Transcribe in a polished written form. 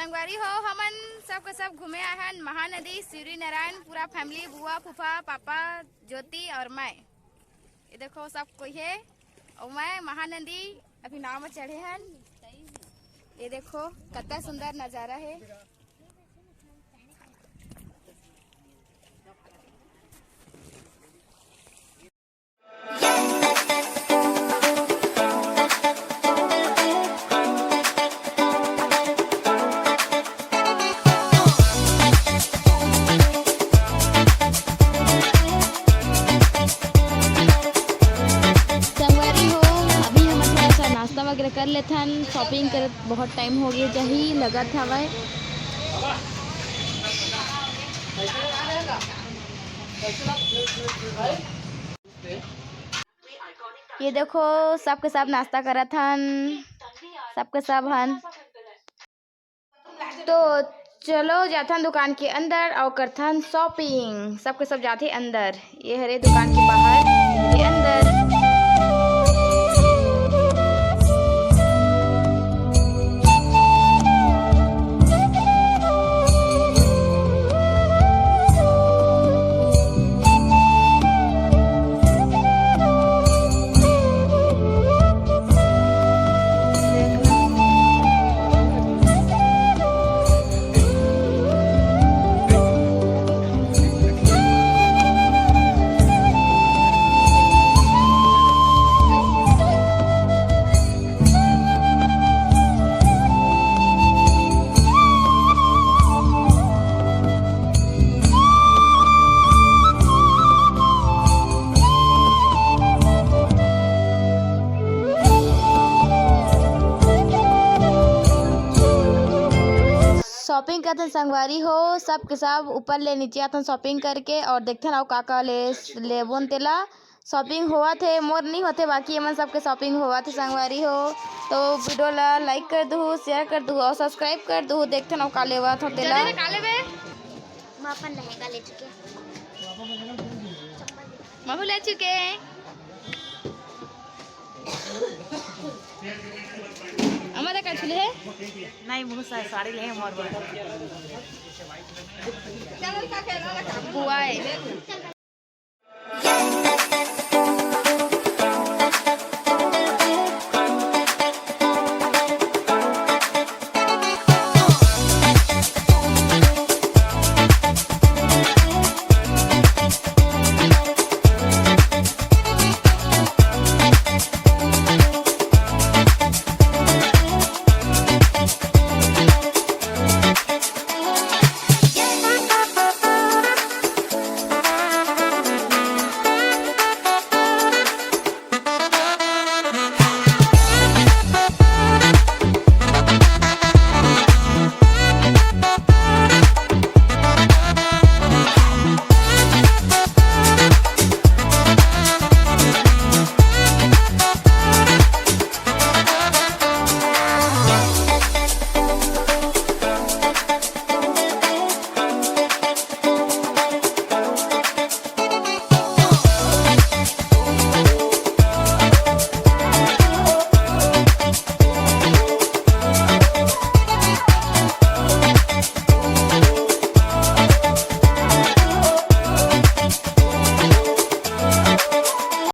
संगवारी हो हमन सबके सब घूमे आए हैं महानदी सूर्य नारायण पूरा फैमिली बुआ फूफा पापा ज्योति और मैं। ये देखो सब कोई है और मैं महानदी अभी नाव में चढ़े हैं। ये देखो कितना सुंदर नज़ारा है। नाश्ता वगैरह कर लेते हैं। शॉपिंग कर बहुत टाइम हो गया जही लगा था भाई। ये देखो सबके सब नाश्ता करा था सबके सब हन। तो चलो जाता दुकान के अंदर और करता शॉपिंग। सबके सब जाते अंदर। ये हरे दुकान के बाहर ये अंदर। शॉपिंग करते संगवारी हो सबके सब ऊपर ले नीचे आते शॉपिंग करके और देखते ना काका ले बोन तेला शॉपिंग हुआ थे मोर नहीं होते बाकी एमन सबके शॉपिंग हुआ थे संगवारी हो। तो वीडियो ला लाइक कर दू शेयर कर दू और सब्सक्राइब कर दू। देखते ना का लेवा था तेला लहंगा ले चुके महू ले चुके हमारा का छुले है नहीं बहुत साड़ी ले मोर बुआ है।